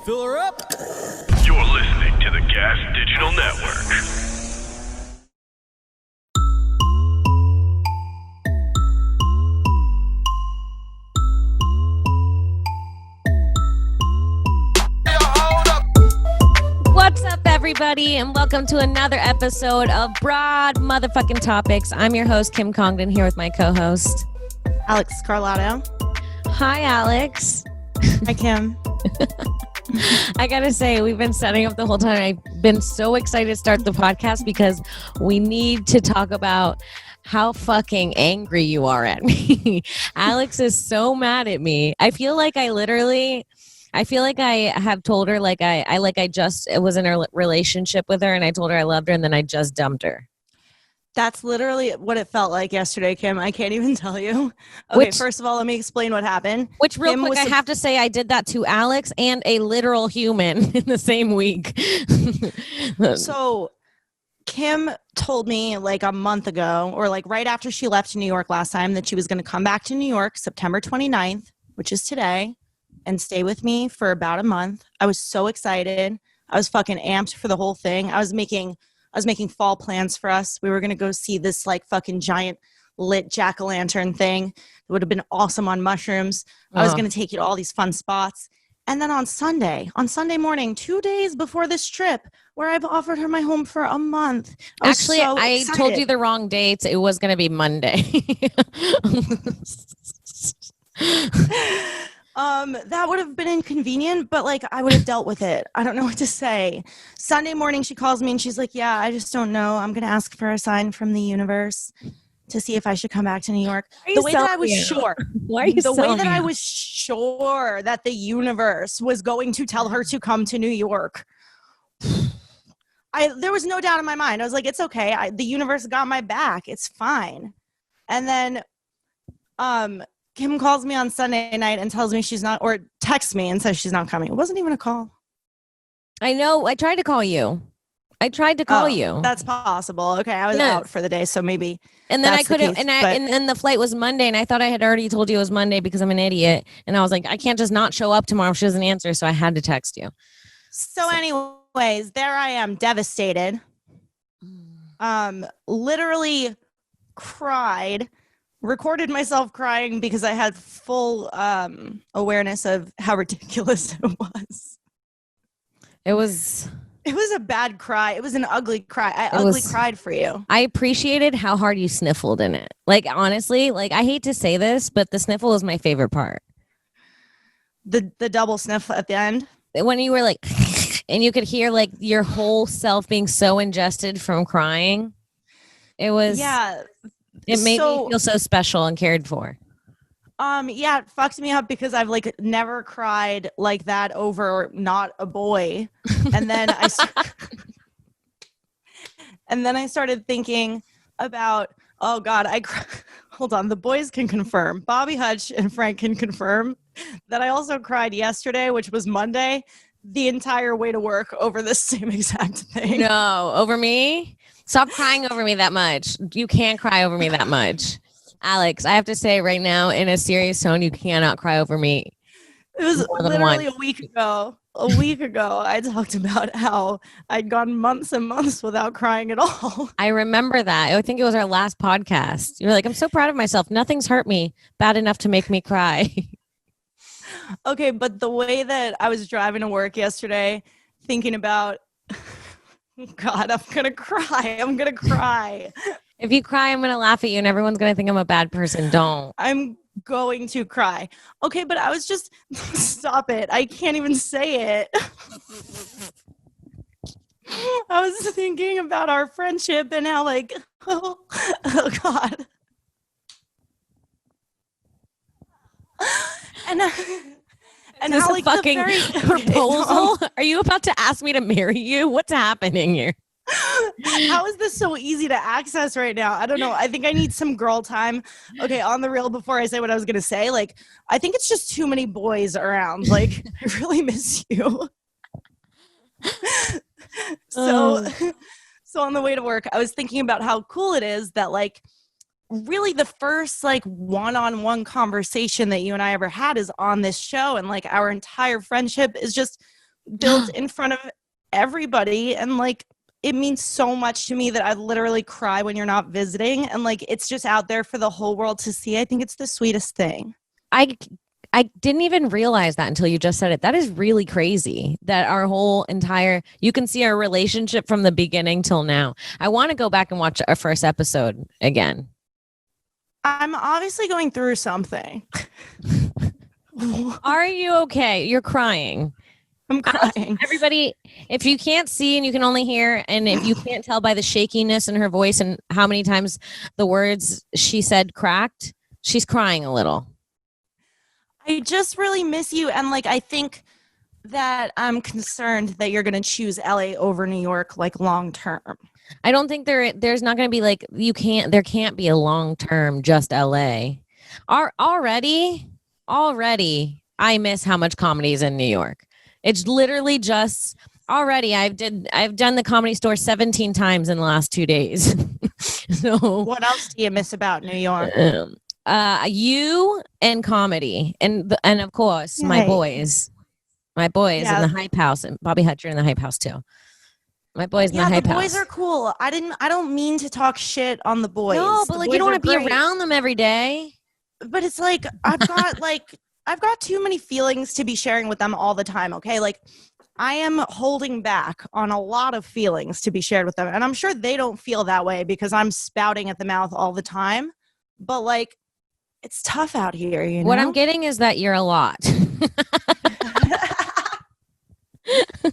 Fill her up. You're listening to the Gas Digital Network. What's up, everybody, and welcome to another episode of Broad Motherfucking Topics. I'm your host, Kim Congdon, here with my co-host, Alex Scarlato. Hi, Alex. Hi, Kim. I gotta say, we've been setting up the whole time. I've been so excited to start the podcast because we need to talk about how fucking angry you are at me. Alex is so mad at me. I feel like I have told her I just was in a relationship with her and I told her I loved her and then I just dumped her. That's literally what it felt like yesterday, Kim. I can't even tell you. Okay, first of all, let me explain what happened. I have to say I did that to Alex and a literal human in the same week. So Kim told me like a month ago, or like right after she left New York last time, that she was going to come back to New York September 29th, which is today, and stay with me for about a month. I was so excited. I was fucking amped for the whole thing. I was making fall plans for us. We were going to go see this like fucking giant lit jack-o'-lantern thing. It would have been awesome on mushrooms. I was going to take you to all these fun spots. And then on Sunday morning, 2 days before this trip, where I've offered her my home for a month. I told you the wrong dates. It was going to be Monday. That would have been inconvenient, but like I would have dealt with it. I don't know what to say. Sunday morning, she calls me and she's like, yeah, I just don't know. I'm going to ask for a sign from the universe to see if I should come back to New York. The way that I was sure that the universe was going to tell her to come to New York. There was no doubt in my mind. I was like, it's okay. The universe got my back. It's fine. And then, Kim calls me on Sunday night and tells me she's not, or texts me and says she's not coming. It wasn't even a call. I know. I tried to call you. You. That's possible. Okay, I was out for the day, so maybe. And then I could have, and the flight was Monday, and I thought I had already told you it was Monday because I'm an idiot. And I was like, I can't just not show up tomorrow if she doesn't answer, so I had to text you. So anyways, there I am, devastated. Literally cried. Recorded myself crying because I had full awareness of how ridiculous it was. It was a bad cry. It was an ugly cry. I cried for you. I appreciated how hard you sniffled in it. Like, honestly, like I hate to say this, but the sniffle is my favorite part. The double sniff at the end? When you were like, and you could hear like your whole self being so ingested from crying. It was... Yeah. It made me feel so special and cared for. Yeah, it fucked me up because I've like never cried like that over not a boy. And then I started thinking about, oh God, hold on, the boys can confirm. Bobby Hutch and Frank can confirm that I also cried yesterday, which was Monday, the entire way to work over this same exact thing. No, over me? Stop crying over me that much. You can't cry over me that much. Alex, I have to say right now in a serious tone, you cannot cry over me. It was literally a week ago. A week ago, I talked about how I'd gone months and months without crying at all. I remember that. I think it was our last podcast. You were like, I'm so proud of myself. Nothing's hurt me bad enough to make me cry. Okay, but the way that I was driving to work yesterday, thinking about... God, I'm going to cry. If you cry, I'm going to laugh at you and everyone's going to think I'm a bad person. Don't. I'm going to cry. Okay, but I was just... Stop it. I can't even say it. I was thinking about our friendship and how like... Oh God. And how, like, fucking proposal? Are you about to ask me to marry you? What's happening here? How is this so easy to access right now? I don't know. I think I need some girl time. Okay, on the real, before I say what I was going to say, like, I think it's just too many boys around. Like, I really miss you. So on the way to work, I was thinking about how cool it is that, like, really the first like one-on-one conversation that you and I ever had is on this show, and like our entire friendship is just built in front of everybody, and like it means so much to me that I literally cry when you're not visiting, and like it's just out there for the whole world to see. I think it's the sweetest thing. I didn't even realize that until you just said it. That is really crazy that our whole entire, you can see our relationship from the beginning till now. I want to go back and watch our first episode again. I'm obviously going through something. Are you okay? You're crying. I'm crying. Everybody, if you can't see and you can only hear, and if you can't tell by the shakiness in her voice and how many times the words she said cracked, she's crying a little. I just really miss you. And like, I think that I'm concerned that you're going to choose LA over New York, like long term. I don't think there's not going to be like, there can't be a long term just LA. Already, I miss how much comedy is in New York. It's literally just already. I've done the Comedy Store 17 times in the last 2 days. So what else do you miss about New York? You and comedy, and of course my boys in the Hype House, and Bobby Hutcher in the Hype House too. My boys in the Hype House. The boys are cool. I don't mean to talk shit on the boys. No, but like you don't want to be around them every day. But it's like I've got too many feelings to be sharing with them all the time. Okay, like I am holding back on a lot of feelings to be shared with them, and I'm sure they don't feel that way because I'm spouting at the mouth all the time. But like, it's tough out here, you know? What I'm getting is that you're a lot.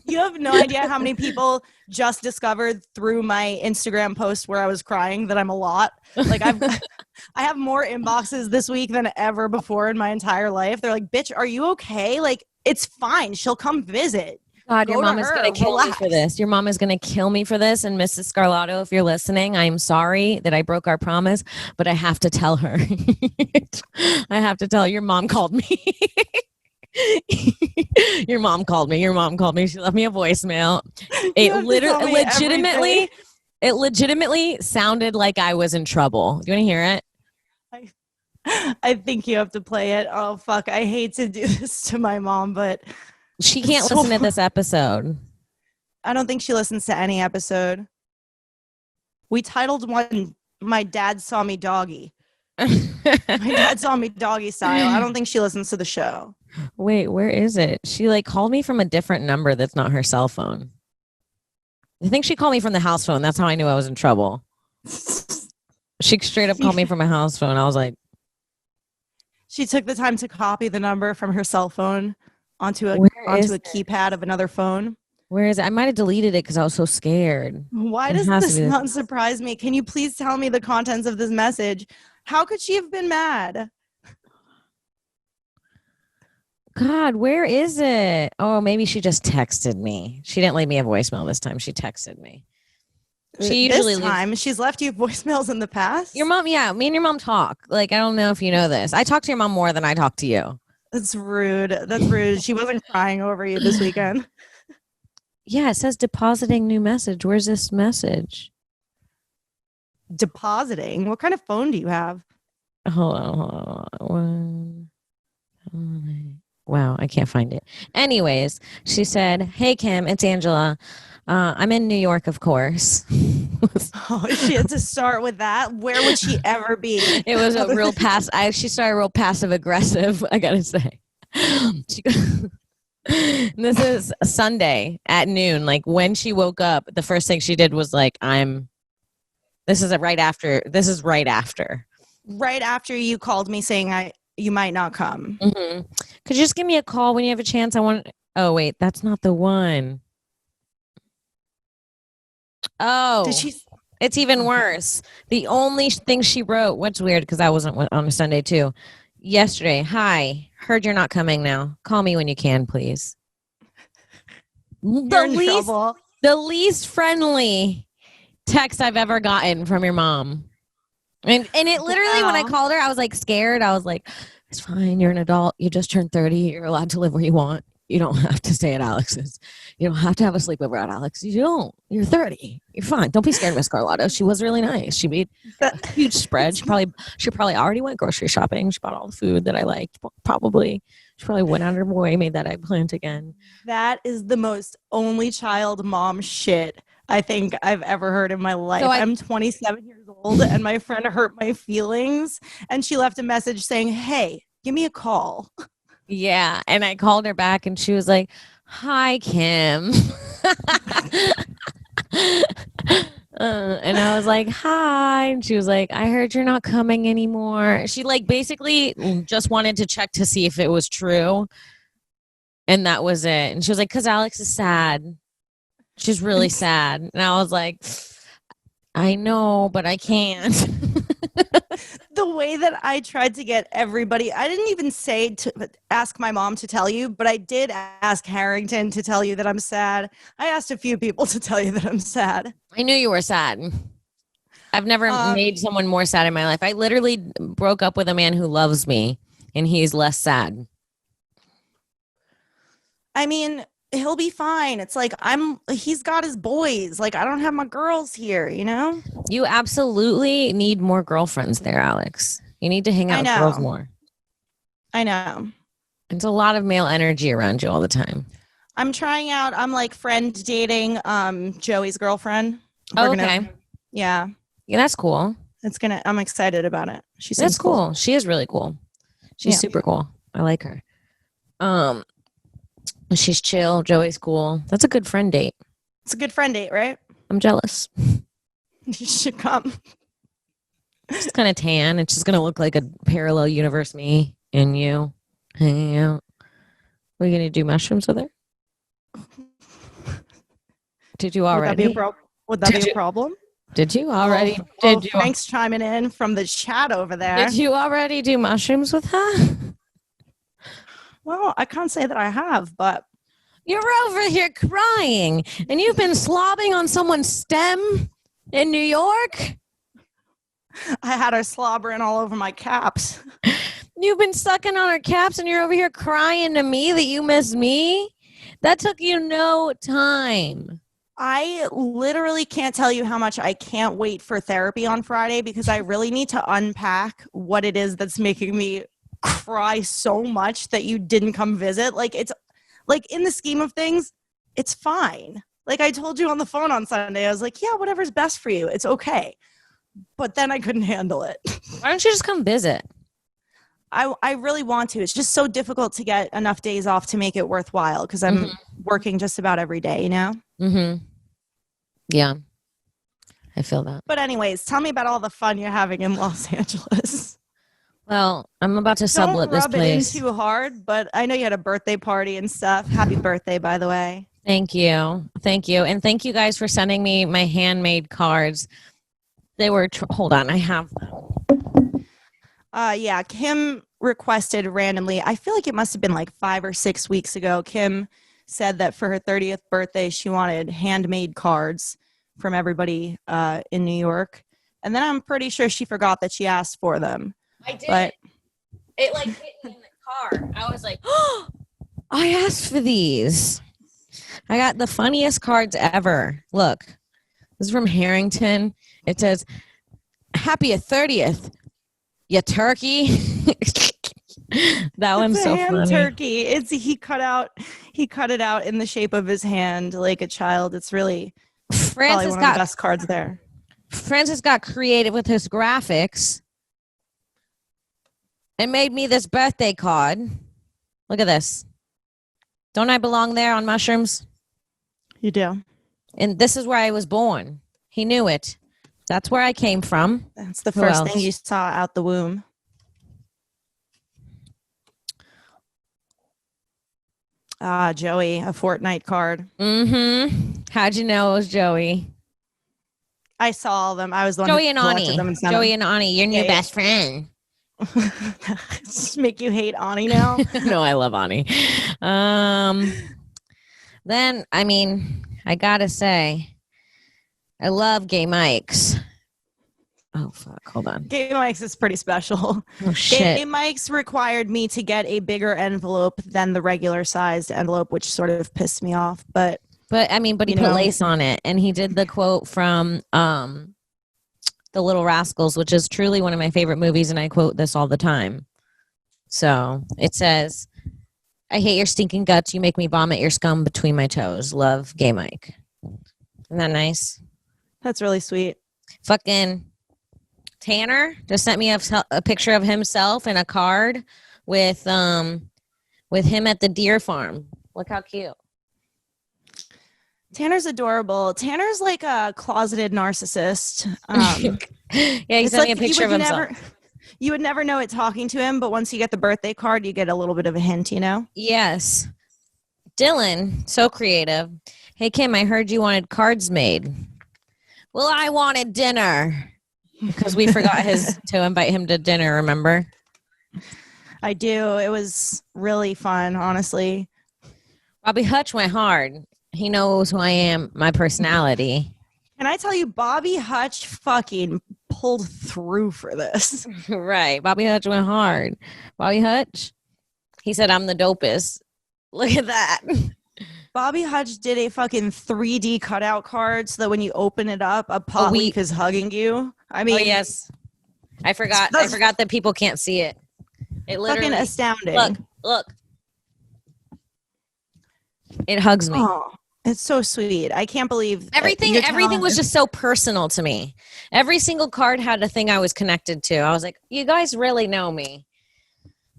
You have no idea how many people just discovered through my Instagram post where I was crying that I'm a lot. Like I have more inboxes this week than ever before in my entire life. They're like, bitch, are you okay? Like, it's fine. She'll come visit. God, your mom is going to kill me for this. Your mom is going to kill me for this. And Mrs. Scarlato, if you're listening, I'm sorry that I broke our promise, but I have to tell her. I have to tell her. Your mom called me. Your mom called me. She left me a voicemail. It legitimately sounded like I was in trouble. Do you want to hear it? I think you have to play it. Oh, fuck. I hate to do this to my mom, but she can't listen to this episode. I don't think she listens to any episode. We titled one, My Dad Saw Me Doggy. My dad saw me doggy style. I don't think she listens to the show. Wait, where is it? She like called me from a different number that's not her cell phone. I think she called me from the house phone. That's how I knew I was in trouble. She straight up called me from a house phone. I was like, she took the time to copy the number from her cell phone onto a keypad of another phone. Where is it? I might have deleted it because I was so scared. Why does this not surprise me? Can you please tell me the contents of this message? How could she have been mad? God, where is it? Oh, maybe she just texted me. She didn't leave me a voicemail this time. She texted me. She usually she's left you voicemails in the past? Your mom, yeah. Me and your mom talk. Like, I don't know if you know this. I talk to your mom more than I talk to you. That's rude. That's rude. She wasn't crying over you this weekend. Yeah, it says depositing new message. Where's this message? Depositing? What kind of phone do you have? Hold on. Wow, I can't find it. Anyways, she said, "Hey Kim, it's Angela. I'm in New York, of course." Oh, she had to start with that. Where would she ever be? It was a real she started real passive aggressive, I gotta say. This is Sunday at noon. Like when she woke up, the first thing she did was like, this is right after. Right after you called me saying you might not come. Mm-hmm. Could you just give me a call when you have a chance? Oh, wait, that's not the one. Oh, it's even worse. The only thing she wrote, what's weird because I wasn't on a Sunday too. Yesterday, hi, heard you're not coming now. Call me when you can, please. The least friendly text I've ever gotten from your mom. And it literally, when I called her, I was like scared. I was like, it's fine. You're an adult. You just turned 30. You're allowed to live where you want. You don't have to stay at Alex's. You don't have to have a sleepover at Alex. You don't. You're 30. You're fine. Don't be scared, Miss Scarlato. She was really nice. She made a huge spread. She probably already went grocery shopping. She bought all the food that I liked. Probably. She probably went out of her way, made that eggplant again. That is the most only child mom shit I think I've ever heard in my life. I'm 27 years old and my friend hurt my feelings and she left a message saying, "Hey, give me a call." Yeah. And I called her back and she was like, "Hi, Kim." And I was like, "Hi." And she was like, "I heard you're not coming anymore." She like basically just wanted to check to see if it was true. And that was it. And she was like, "'Cause Alex is sad. She's really sad." And I was like, "I know, but I can't." The way that I tried to get everybody, I didn't even say to ask my mom to tell you, but I did ask Harrington to tell you that I'm sad. I asked a few people to tell you that I'm sad. I knew you were sad. I've never made someone more sad in my life. I literally broke up with a man who loves me and he's less sad. I mean, he'll be fine. It's like he's got his boys. Like I don't have my girls here, you know? You absolutely need more girlfriends there, Alex. You need to hang out with girls more. I know. It's a lot of male energy around you all the time. I'm trying out, I'm like friend dating Joey's girlfriend. Okay. Yeah. Yeah, that's cool. I'm excited about it. That's cool. She is really cool. She's super cool. I like her. She's chill. Joey's cool. That's a good friend date. It's a good friend date, right? I'm jealous. You should come. She's kind of tan. It's just going to look like a parallel universe me and you hanging out. Are you going to do mushrooms with her? Did you already? Would that be a problem? Did you already? Thanks chiming in from the chat over there. Did you already do mushrooms with her? Well, I can't say that I have, but you're over here crying and you've been slobbing on someone's stem in New York. I had her slobbering all over my caps. You've been sucking on her caps and you're over here crying to me that you miss me. That took you no time. I literally can't tell you how much I can't wait for therapy on Friday because I really need to unpack what it is that's making me cry so much that you didn't come visit. Like it's like in the scheme of things, it's fine. Like I told you on the phone on Sunday, I was like, yeah, whatever's best for you. It's okay. But then I couldn't handle it. Why don't you just come visit? I really want to. It's just so difficult to get enough days off to make it worthwhile because I'm working just about every day, you know? Mm-hmm. Yeah. I feel that. But anyways, tell me about all the fun you're having in Los Angeles. Well, I'm about to sublet this place. Don't rub it in too hard, but I know you had a birthday party and stuff. Happy birthday, by the way. Thank you. Thank you. And thank you guys for sending me my handmade cards. They were, hold on, I have them. Yeah, Kim requested randomly. I feel like it must have been like 5 or 6 weeks ago. Kim said that for her 30th birthday, she wanted handmade cards from everybody in New York. And then I'm pretty sure she forgot that she asked for them. I did. But it like hit me in the car. I was like, oh, I asked for these. I got the funniest cards ever. Look, this is from Harrington. It says, "Happy 30th, you turkey." That one's so funny. Turkey. He cut it out in the shape of his hand like a child. It's really probably one of the best cards there. Francis got creative with his graphics and made me this birthday card. Look at this. Don't I belong there on mushrooms? You do. And this is where I was born. He knew it. That's where I came from. That's the first thing you saw out the womb. Joey, a Fortnite card. Mm-hmm. How'd you know it was Joey? I saw all of them. I was the one Joey who and Ani. Joey and Ani, your new best friend. Just make you hate Ani now? No, I love Ani. Then, I mean, I gotta say, I love Gay Mike's. Oh, fuck. Hold on. Gay Mike's is pretty special. Oh, shit. Gay Mike's required me to get a bigger envelope than the regular sized envelope, which sort of pissed me off. But I mean, he put lace on it. And he did the quote from The Little Rascals, which is truly one of my favorite movies. And I quote this all the time. So it says, I hate your stinking guts. You make me vomit your scum between my toes. Love, Gay Mike. Isn't that nice? That's really sweet. Fucking Tanner just sent me a picture of himself and a card with him at the deer farm. Look how cute. Tanner's adorable. Tanner's like a closeted narcissist. Yeah, he sent me a picture of himself. You would never know it talking to him, but once you get the birthday card, you get a little bit of a hint, you know? Yes. Dylan, so creative. Hey, Kim, I heard you wanted cards made. Well, I wanted dinner because we forgot to invite him to dinner, remember? I do. It was really fun, honestly. Bobby Hutch went hard. He knows who I am, my personality. Can I tell you, Bobby Hutch fucking pulled through for this. Right. Bobby Hutch went hard. Bobby Hutch, he said, I'm the dopest. Look at that. Bobby Hutch did a fucking 3D cutout card so that when you open it up, a pot leaf is hugging you. I mean, oh, yes. I forgot that people can't see it. It literally fucking astounding. Look. It hugs me. Oh, it's so sweet. I can't believe everything was just so personal to me. Every single card had a thing I was connected to. I was like, you guys really know me.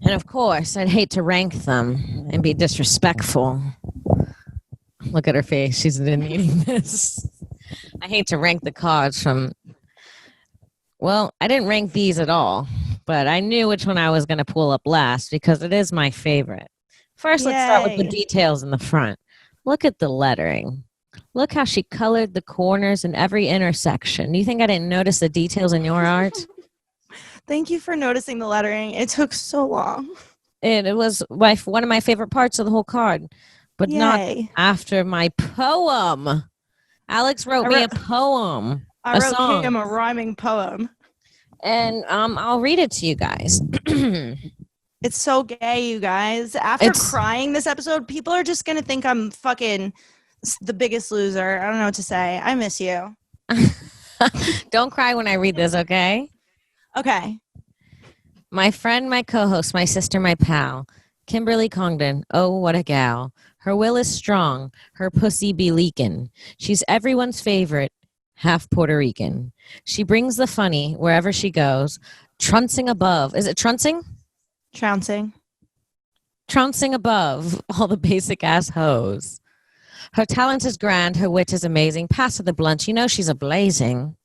And of course, I'd hate to rank them and be disrespectful. Look at her face. She's been eating this. I hate to rank the cards from... Well, I didn't rank these at all, but I knew which one I was going to pull up last because it is my favorite. First, let's start with the details in the front. Look at the lettering. Look how she colored the corners in every intersection. Do you think I didn't notice the details in your art? Thank you for noticing the lettering. It took so long. It was one of my favorite parts of the whole card, but not after my poem. Alex wrote me a poem. I wrote him a rhyming poem. And I'll read it to you guys. It's so gay, you guys. After crying this episode, people are just going to think I'm fucking the biggest loser. I don't know what to say. I miss you. Don't cry when I read this, okay? Okay. My friend, my co-host, my sister, my pal, Kimberly Congdon. Oh, what a gal. Her will is strong. Her pussy be leakin'. She's everyone's favorite, half Puerto Rican. She brings the funny wherever she goes. Trouncing above. Is it trouncing? Trouncing. Trouncing above all the basic ass hoes. Her talent is grand. Her wit is amazing. Pass her the blunt. You know she's a blazing.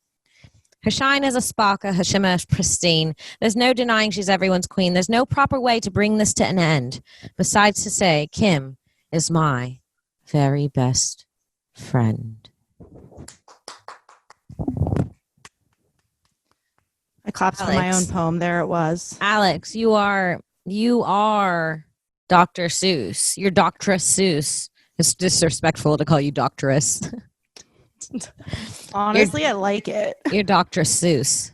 Her shine is a sparkle. Her shimmer is pristine. There's no denying she's everyone's queen. There's no proper way to bring this to an end besides to say Kim is my very best friend. I clapped for my own poem. There it was. Alex, you are Dr. Seuss. You're Dr. Seuss. It's disrespectful to call you doctoress. Honestly, I like it. You're Dr. Seuss.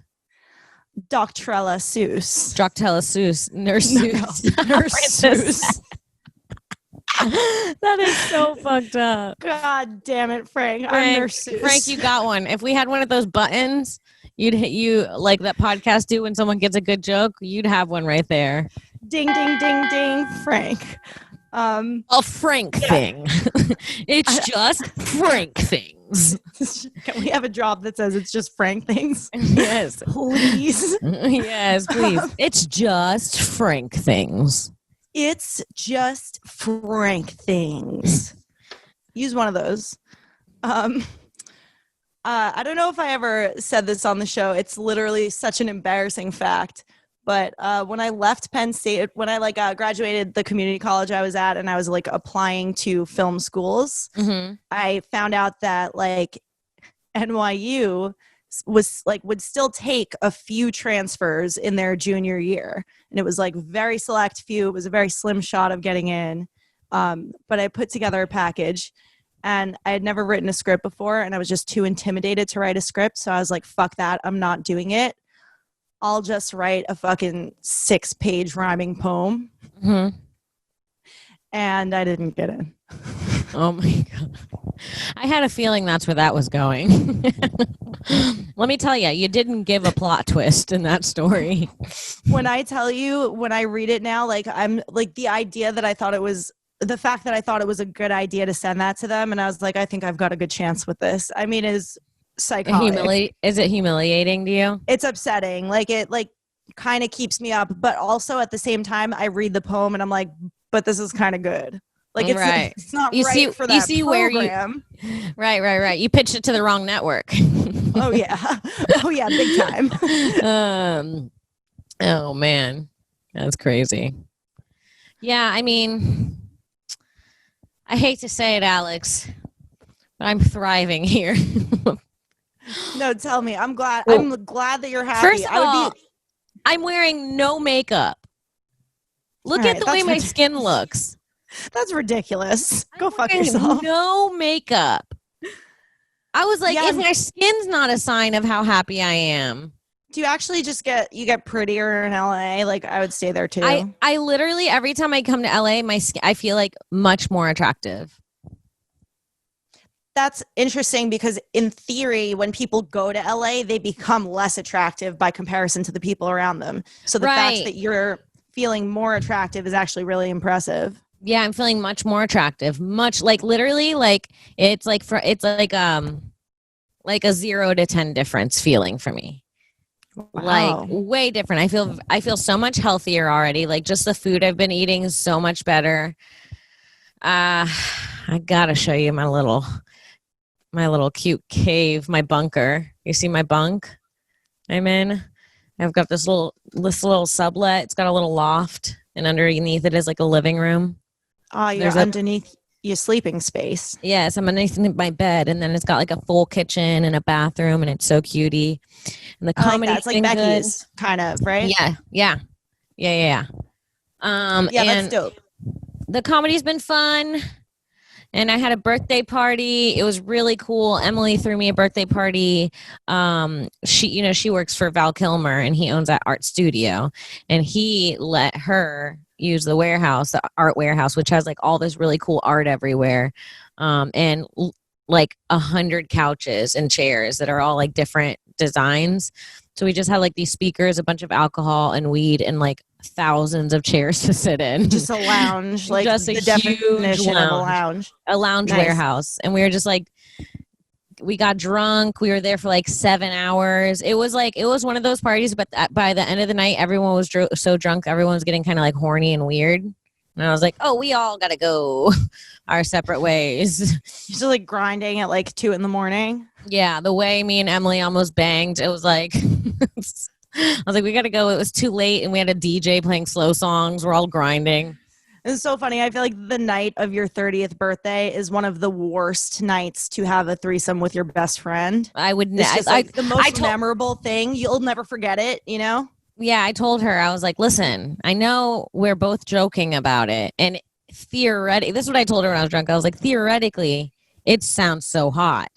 Doctrella Seuss. Doctrella Seuss. Nurse Seuss. Nurse Seuss. That is so fucked up. God damn it, Frank. I'm Nurse Seuss. Frank, you got one. If we had one of those buttons, you'd hit like that podcast do when someone gets a good joke, you'd have one right there. Ding, ding, ding, ding, Frank. A Frank thing. It's just Frank things. Can we have a job that says it's just Frank things? Yes. Please. Yes, please. It's just Frank things. It's just Frank things. Use one of those. I don't know if I ever said this on the show. It's literally such an embarrassing fact. But when I left Penn State, when I graduated the community college I was at, and I was applying to film schools, I found out that NYU was would still take a few transfers in their junior year, and it was very select few. It was a very slim shot of getting in, but I put together a package. And I had never written a script before, and I was just too intimidated to write a script. So I was like, fuck that. I'm not doing it. I'll just write a fucking 6-page rhyming poem. Mm-hmm. And I didn't get in. Oh, my God. I had a feeling that's where that was going. Let me tell you, you didn't give a plot twist in that story. When I tell you, when I read it now, like I'm like the idea that I thought it was the fact that I thought it was a good idea to send that to them. And I was like, I think I've got a good chance with this. I mean, is psychotic. Is it humiliating to you? It's upsetting. Like it like kind of keeps me up. But also at the same time, I read the poem and I'm like, but this is kind of good. Like it's, right. It's not you right see, for that you see program. Where you, right. You pitched it to the wrong network. Oh yeah. Oh yeah. Big time. Oh man, that's crazy. Yeah. I mean, I hate to say it, Alex, but I'm thriving here. No, tell me. I'm glad. Well, I'm glad that you're happy. First of all, I'm wearing no makeup. Look at the way my skin looks. That's ridiculous. Go fuck yourself. No makeup. I was like, if my skin's not a sign of how happy I am. Do you actually just get prettier in LA? Like I would stay there too. I literally every time I come to LA, my skin, I feel like much more attractive. That's interesting because in theory, when people go to LA, they become less attractive by comparison to the people around them. So the fact that you're feeling more attractive is actually really impressive. Yeah, I'm feeling much more attractive. Much like literally like it's like a 0 to 10 difference feeling for me. Wow. Like way different. I feel so much healthier already. Like just the food I've been eating is so much better. I gotta show you my little cute cave, my bunker. You see my bunk I'm in? I've got this little sublet. It's got a little loft, and underneath it is like a living room. Oh, you're underneath your sleeping space. Yes, I'm underneath my bed, and then it's got like a full kitchen and a bathroom, and it's so cutie. And the comedy, it's like Becky's good. Kind of, right? Yeah. Yeah, that's dope. The comedy's been fun. And I had a birthday party. It was really cool. Emily threw me a birthday party. She works for Val Kilmer, and he owns that art studio. And he let her use the art warehouse, which has like all this really cool art everywhere, and like 100 couches and chairs that are all like different designs. So we just had like these speakers, a bunch of alcohol and weed, and like thousands of chairs to sit in. Just a lounge, like just the definition of a lounge. A lounge warehouse. And we were just like, we got drunk. We were there for like 7 hours. It was one of those parties, but by the end of the night, everyone was so drunk, everyone was getting kind of like horny and weird. And I was like, oh, we all got to go our separate ways. You're still like grinding at like 2 a.m. Yeah, the way me and Emily almost banged, it was like, I was like, we got to go. It was too late, and we had a DJ playing slow songs. We're all grinding. It's so funny. I feel like the night of your 30th birthday is one of the worst nights to have a threesome with your best friend. I would the most memorable thing. You'll never forget it, you know? Yeah, I told her, I was like, listen, I know we're both joking about it. And theoretically, this is what I told her when I was drunk. I was like, theoretically, it sounds so hot.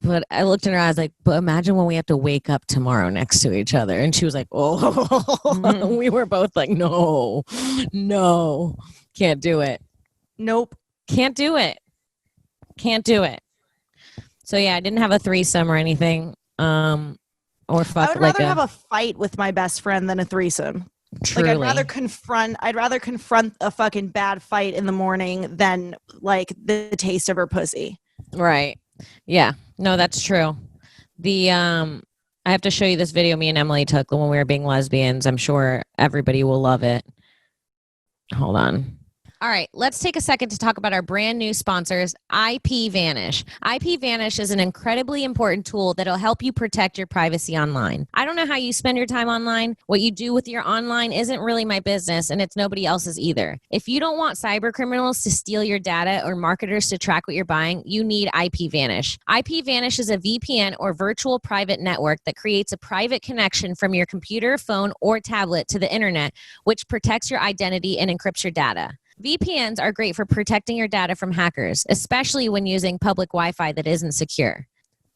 But I looked in her eyes like, but imagine when we have to wake up tomorrow next to each other. And she was like, oh, we were both like, no, can't do it. Nope. Can't do it. So yeah, I didn't have a threesome or anything. Or fuck. I would rather have a fight with my best friend than a threesome. Truly. Like I'd rather confront a fucking bad fight in the morning than like the taste of her pussy. Right. Yeah. No, that's true. I have to show you this video me and Emily took when we were being lesbians. I'm sure everybody will love it. Hold on. All right, let's take a second to talk about our brand new sponsors, IP Vanish. IP Vanish is an incredibly important tool that'll help you protect your privacy online. I don't know how you spend your time online. What you do with your online isn't really my business, and it's nobody else's either. If you don't want cyber criminals to steal your data or marketers to track what you're buying, you need IP Vanish. IP Vanish is a VPN or virtual private network that creates a private connection from your computer, phone, or tablet to the internet, which protects your identity and encrypts your data. VPNs are great for protecting your data from hackers, especially when using public Wi-Fi that isn't secure.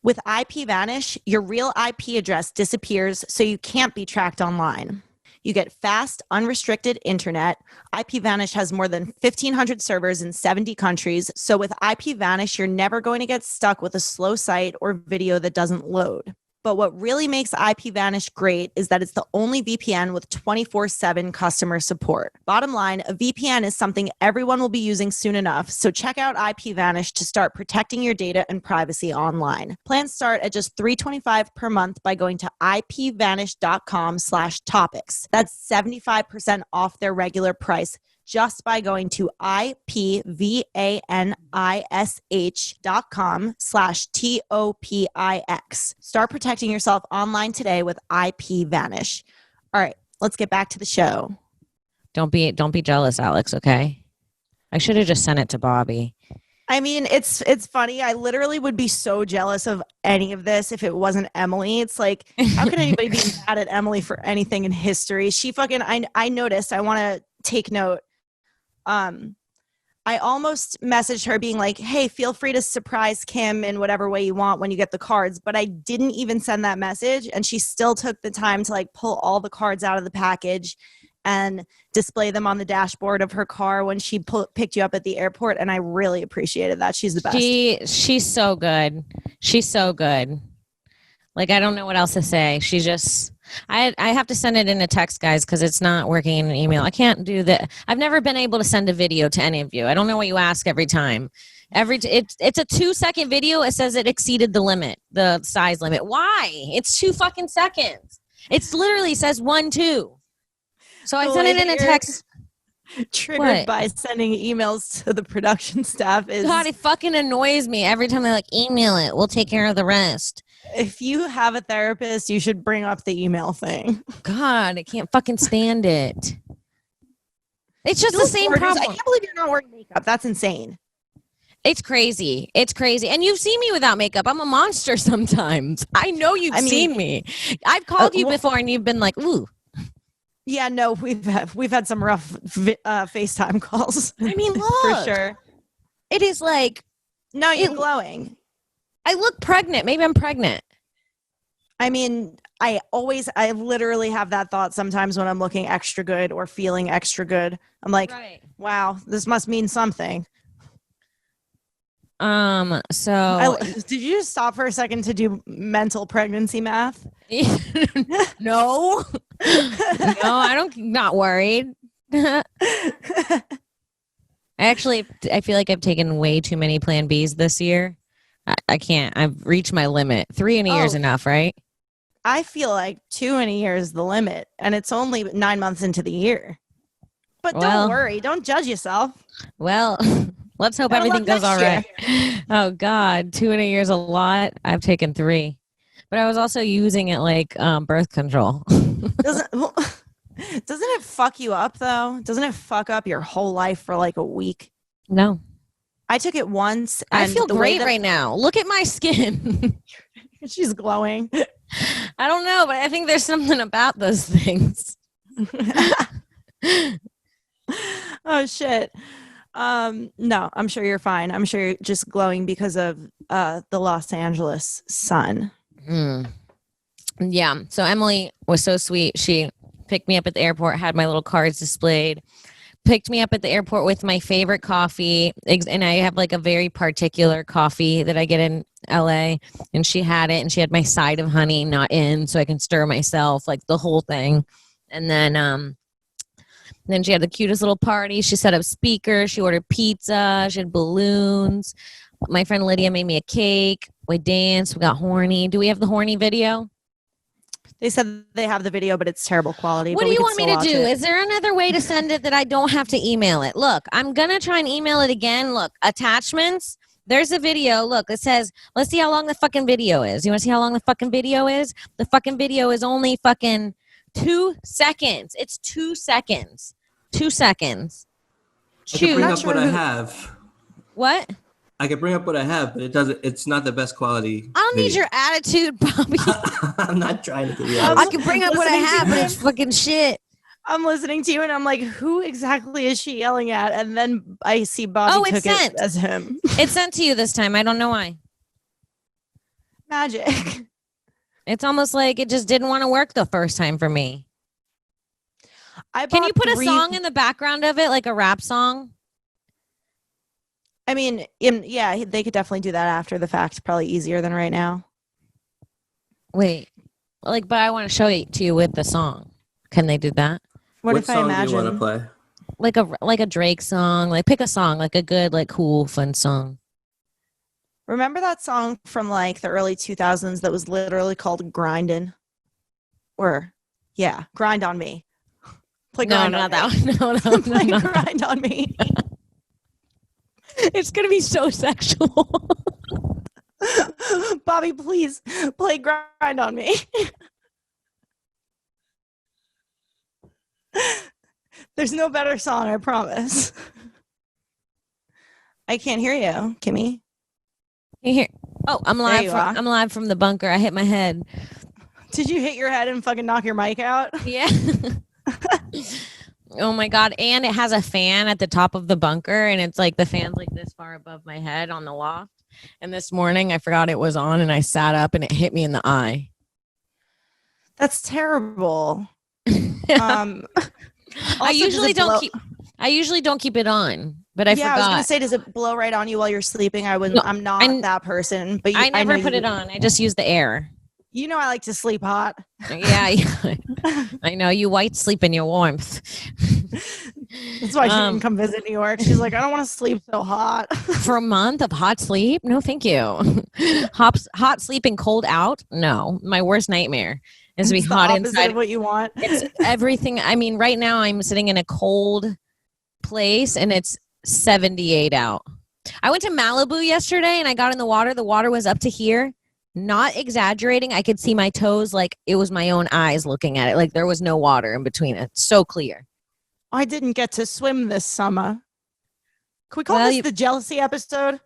With IP Vanish, your real IP address disappears so you can't be tracked online. You get fast, unrestricted internet. IPVanish has more than 1,500 servers in 70 countries. So with IPVanish, you're never going to get stuck with a slow site or video that doesn't load. But what really makes IPVanish great is that it's the only VPN with 24/7 customer support. Bottom line, a VPN is something everyone will be using soon enough. So check out IPVanish to start protecting your data and privacy online. Plans start at just $325 per month by going to ipvanish.com/Topix. That's 75% off their regular price just by going to ipvanish.com/TOPIX. Start protecting yourself online today with IPVanish. All right, let's get back to the show. Don't be jealous, Alex, okay? I should have just sent it to Bobby. I mean, it's funny. I literally would be so jealous of any of this if it wasn't Emily. It's like, how could anybody be mad at Emily for anything in history? She fucking, I noticed, I want to take note. I almost messaged her being like, hey, feel free to surprise Kim in whatever way you want when you get the cards. But I didn't even send that message. And she still took the time to like pull all the cards out of the package and display them on the dashboard of her car when she picked you up at the airport. And I really appreciated that. She's the best. She's so good. She's so good. Like, I don't know what else to say. She just, I have to send it in a text, guys, because it's not working in an email. I can't do that. I've never been able to send a video to any of you. I don't know what you ask every time. It's a 2-second video. It says it exceeded the limit, the size limit. Why? It's 2 fucking seconds. It's literally says 1, 2. So I sent it in a text. Triggered by sending emails to the production staff is God, it fucking annoys me every time they're like, email it. We'll take care of the rest. If you have a therapist, you should bring up the email thing. God, I can't fucking stand it. It's just the same problem. I can't believe you're not wearing makeup. That's insane. It's crazy. It's crazy. And you've seen me without makeup. I'm a monster sometimes. I know you've seen me. I've called you before and you've been like, ooh. Yeah, no, we've had some rough FaceTime calls. I mean, look. For sure. It is like. No, you're glowing. I look pregnant. Maybe I'm pregnant. I mean, I literally have that thought sometimes when I'm looking extra good or feeling extra good. I'm like, wow, this must mean something. So did you just stop for a second to do mental pregnancy math? No, no, not worried. I feel like I've taken way too many Plan Bs this year. I can't. I've reached my limit. 3 in a year is enough, right? I feel like 2 in a year is the limit, and it's only 9 months into the year. But don't worry. Don't judge yourself. Well, let's hope everything goes all right. Oh, God. 2 in a year is a lot. I've taken 3. But I was also using it like birth control. Doesn't it fuck you up, though? Doesn't it fuck up your whole life for like a week? No. I took it once. And I feel great right now. Look at my skin. She's glowing. I don't know, but I think there's something about those things. Oh, shit. No, I'm sure you're fine. I'm sure you're just glowing because of the Los Angeles sun. Yeah. So Emily was so sweet. She picked me up at the airport, had my little cards displayed, picked me up at the airport with my favorite coffee. And I have like a very particular coffee that I get in LA. And she had it, and she had my side of honey not in, so I can stir myself, like the whole thing. And then she had the cutest little party. She set up speakers. She ordered pizza. She had balloons. My friend Lydia made me a cake. We danced. We got horny. Do we have the horny video? They said they have the video, but it's terrible quality. What do you want me to do? Is there another way to send it that I don't have to email it? Look, I'm going to try and email it again. Look, attachments. There's a video. Look, it says, let's see how long the fucking video is. You want to see how long the fucking video is? The fucking video is only fucking 2 seconds. It's 2 seconds. 2 seconds. I can bring up what I have. What? I can bring up what I have, but it's not the best quality. I don't need your attitude, Bobby. I'm not trying to get you I can bring up what I have, but it's fucking shit. I'm listening to you and I'm like, who exactly is she yelling at? And then I see Bobby took it as him. It's sent to you this time. I don't know why. Magic. It's almost like it just didn't want to work the first time for me. Can you put a song in the background of it, like a rap song? I mean, yeah, they could definitely do that after the fact. Probably easier than right now. Wait, like, but I want to show it to you with the song. Can they do that? What if I song imagine? do you want to play? Like a Drake song. Like pick a song, like a good, like cool, fun song. Remember that song from like the early 2000s that was literally called "Grindin'"? Or, yeah, "Grind on Me." Play No, "Grind not on that Me." one. No, Play no. "Grind on Me." It's gonna be so sexual. Bobby, please play "Grind on Me." There's no better song, I promise. I can't hear you, Kimmy. You hear? Oh, I'm There live. you are. I'm live from the bunker. I hit my head. Did you hit your head and fucking knock your mic out? Yeah. Oh my god! And it has a fan at the top of the bunker, and it's like the fan's like this far above my head on the loft. And this morning, I forgot it was on, and I sat up, and it hit me in the eye. That's terrible. I usually don't keep it on, but I forgot. I was gonna say, does it blow right on you while you're sleeping? I wouldn't. No, I'm not that person, but I never know put it on. I just use the air. You know, I like to sleep hot. Yeah. I know you white sleep in your warmth. That's why she didn't come visit New York. She's like, I don't want to sleep so hot. For a month of hot sleep? No, thank you. Hot sleeping cold out? No, my worst nightmare is to be hot inside. Of what you want. It's everything. I mean, right now I'm sitting in a cold place and it's 78 out. I went to Malibu yesterday and I got in the water. The water was up to here. Not exaggerating. I could see my toes like it was my own eyes looking at it. Like there was no water in between it. So clear. I didn't get to swim this summer. Can we call this the jealousy episode?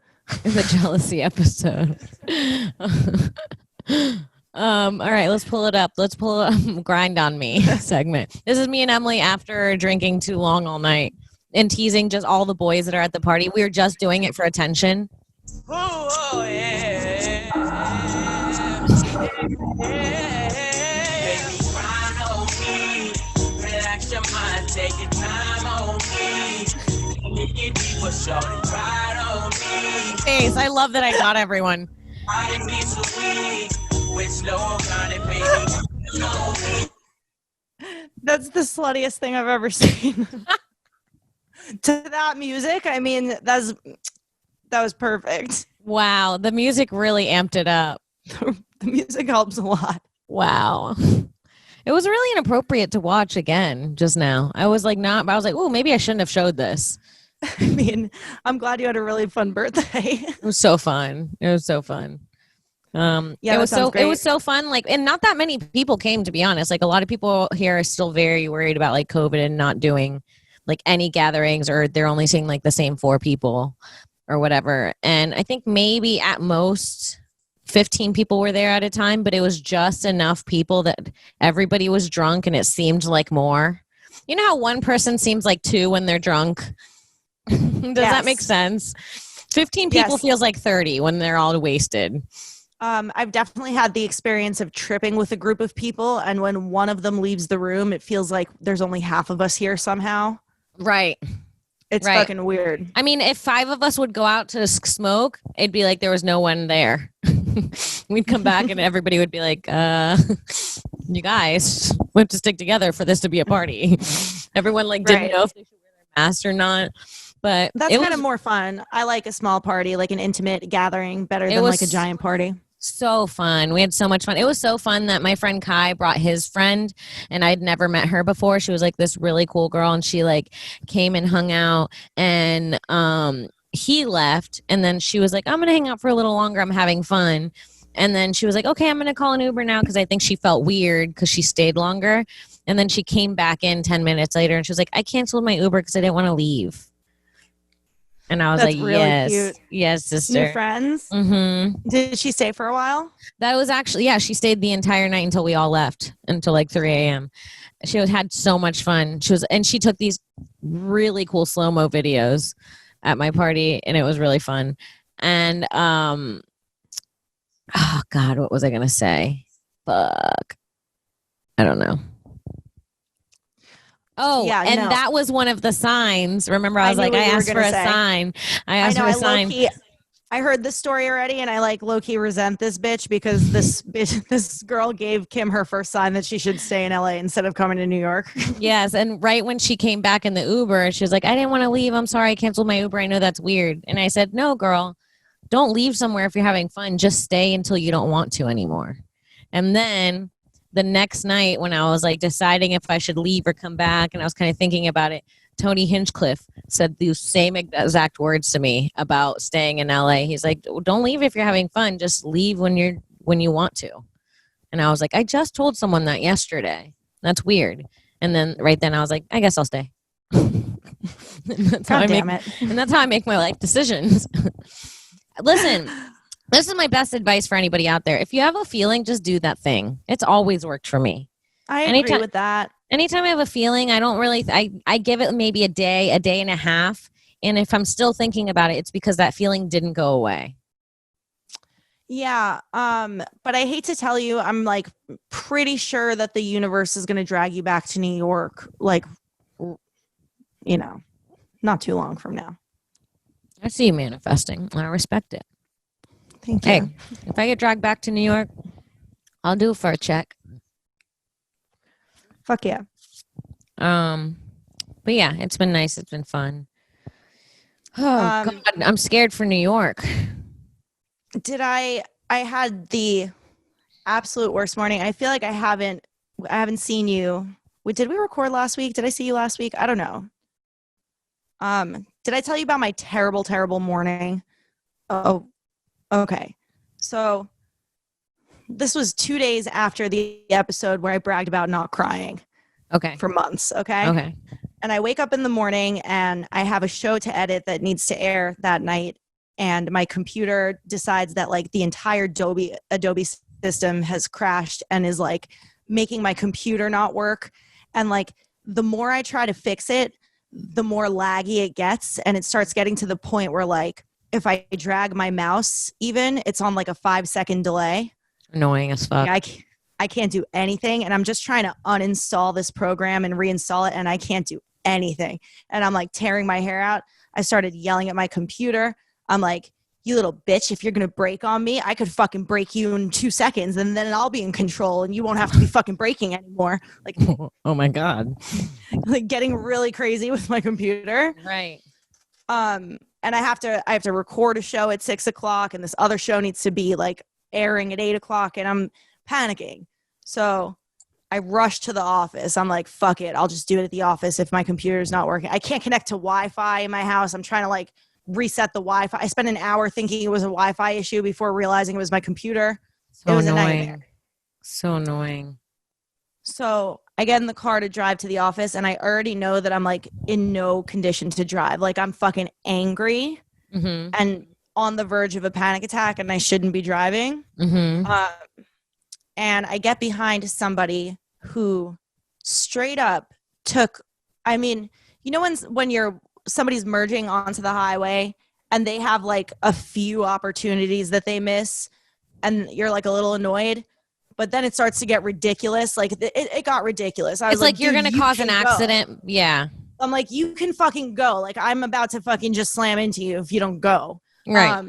The jealousy episode. All right, let's pull it up. Let's pull up Grind on Me segment. This is me and Emily after drinking too long all night and teasing just all the boys that are at the party. We were just doing it for attention. Oh, yeah. Baby, grind on me. Relax your mind, take your time on me. Get deeper, shorty, ride on me. Thanks, I love that I got everyone. Riding me sweet, with slow grinding, baby. That's the sluttiest thing I've ever seen. To that music, I mean, that was perfect. Wow, the music really amped it up. The music helps a lot. Wow. It was really inappropriate to watch again just now. I was like, oh, maybe I shouldn't have showed this. I mean, I'm glad you had a really fun birthday. It was so fun. It was so fun. Yeah, it was so fun. Like, and not that many people came, to be honest. Like a lot of people here are still very worried about like COVID and not doing like any gatherings, or they're only seeing like the same 4 people or whatever. And I think maybe at most 15 people were there at a time, but it was just enough people that everybody was drunk and it seemed like more. You know how one person seems like 2 when they're drunk? Does that make sense? 15 people feels like 30 when they're all wasted. I've definitely had the experience of tripping with a group of people, and when one of them leaves the room, it feels like there's only half of us here somehow. Right. It's fucking weird. I mean, if 5 of us would go out to smoke, it'd be like there was no one there. We'd come back and everybody would be like, you guys, we have to stick together for this to be a party. Everyone like didn't know if they should wear their mask or not. But that's kind of more fun. I like a small party, like an intimate gathering, better than like a giant party. So fun. We had so much fun. It was so fun that my friend Kai brought his friend, and I'd never met her before. She was like this really cool girl, and she like came and hung out, and he left, and then she was like, I'm gonna hang out for a little longer, I'm having fun. And then she was like, okay, I'm gonna call an Uber now, because I think she felt weird because she stayed longer. And then she came back in 10 minutes later, and she was like, I canceled my Uber because I didn't want to leave. And I was like, really yes, cute. Yes, sister. New friends? Mm-hmm. Did she stay for a while? That was actually, yeah, she stayed the entire night until we all left, until like 3 a.m. She had so much fun. She took these really cool slow-mo videos at my party, and it was really fun. And, oh God, what was I going to say? Fuck. I don't know. Oh, Yeah, and no. that was one of the signs. Remember, I was knew like, what I you were asked for gonna a say. sign. I asked know. for a I sign. low-key, I heard this story already, and I like low-key resent this bitch because this girl gave Kim her first sign that she should stay in LA instead of coming to New York. Yes, and right when she came back in the Uber, she was like, I didn't want to leave. I'm sorry, I canceled my Uber. I know that's weird. And I said, no, girl, don't leave somewhere if you're having fun. Just stay until you don't want to anymore. And then the next night when I was like deciding if I should leave or come back, and I was kind of thinking about it, Tony Hinchcliffe said the same exact words to me about staying in LA. He's like, don't leave if you're having fun. Just leave when you want to. And I was like, I just told someone that yesterday. That's weird. And then right then I was like, I guess I'll stay. That's God damn it. And that's how I make my life decisions. Listen, this is my best advice for anybody out there. If you have a feeling, just do that thing. It's always worked for me. I agree with that. Anytime I have a feeling, I don't really, I give it maybe a day and a half. And if I'm still thinking about it, it's because that feeling didn't go away. Yeah. But I hate to tell you, I'm like pretty sure that the universe is going to drag you back to New York. Like, you know, not too long from now. I see you manifesting. I respect it. Thank you. Hey, if I get dragged back to New York, I'll do it for a check. Fuck yeah. But yeah, it's been nice. It's been fun. Oh God, I'm scared for New York. I had the absolute worst morning. I feel like I haven't seen you. Did we record last week? Did I see you last week? I don't know. Did I tell you about my terrible, terrible morning? Oh, okay. So this was 2 days after the episode where I bragged about not crying. Okay. For months. Okay. Okay. And I wake up in the morning and I have a show to edit that needs to air that night. And my computer decides that like the entire Adobe system has crashed and is like making my computer not work. And like the more I try to fix it, the more laggy it gets. And it starts getting to the point where like if I drag my mouse even, it's on like a 5-second delay. Annoying as fuck. I can't do anything. And I'm just trying to uninstall this program and reinstall it. And I can't do anything. And I'm like tearing my hair out. I started yelling at my computer. I'm like, you little bitch, if you're going to break on me, I could fucking break you in 2 seconds and then I'll be in control and you won't have to be fucking breaking anymore. Like, oh my God. Like getting really crazy with my computer. Right. And I have to record a show at 6:00 and this other show needs to be like airing at 8:00 and I'm panicking. So I rushed to the office. I'm like, fuck it. I'll just do it at the office if my computer's not working. I can't connect to Wi-Fi in my house. I'm trying to like reset the Wi-Fi. I spent an hour thinking it was a Wi-Fi issue before realizing it was my computer. So it was annoying. a nightmare. So annoying. So I get in the car to drive to the office and I already know that I'm like in no condition to drive. Like I'm fucking angry and on the verge of a panic attack and I shouldn't be driving. And I get behind somebody who straight up took, I mean, you know, when somebody's merging onto the highway and they have like a few opportunities that they miss and you're like a little annoyed, but then it starts to get ridiculous. Like it got ridiculous. It's like you're going to cause an accident. Go. Yeah. I'm like, you can fucking go. Like I'm about to fucking just slam into you if you don't go. Right.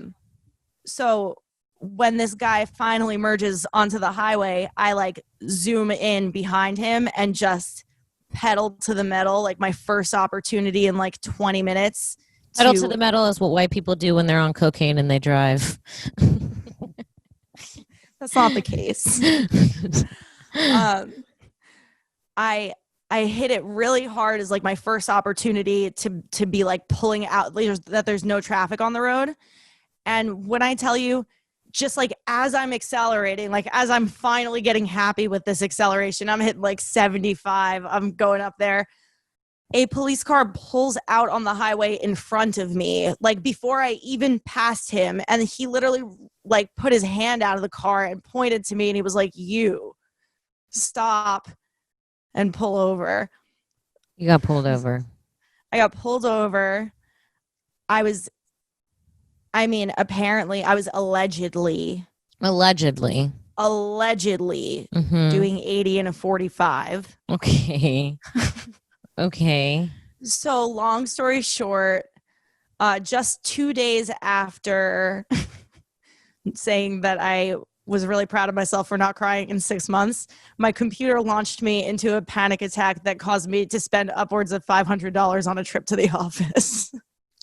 So when this guy finally merges onto the highway, I like zoom in behind him and just pedal to the metal, like my first opportunity in like 20 minutes. Pedal to the metal is what white people do when they're on cocaine and they drive. That's not the case. I hit it really hard as like my first opportunity to be like pulling out that there's no traffic on the road. And when I tell you, just like as I'm accelerating, like as I'm finally getting happy with this acceleration, I'm hitting like 75, I'm going up there. A police car pulls out on the highway in front of me, like before I even passed him. And he literally like put his hand out of the car and pointed to me and he was like, you stop and pull over. You got pulled over. I got pulled over. Apparently I was allegedly Mm-hmm. doing 80 in a 45. Okay. Okay. So long story short, just 2 days after saying that I was really proud of myself for not crying in 6 months, my computer launched me into a panic attack that caused me to spend upwards of $500 on a trip to the office.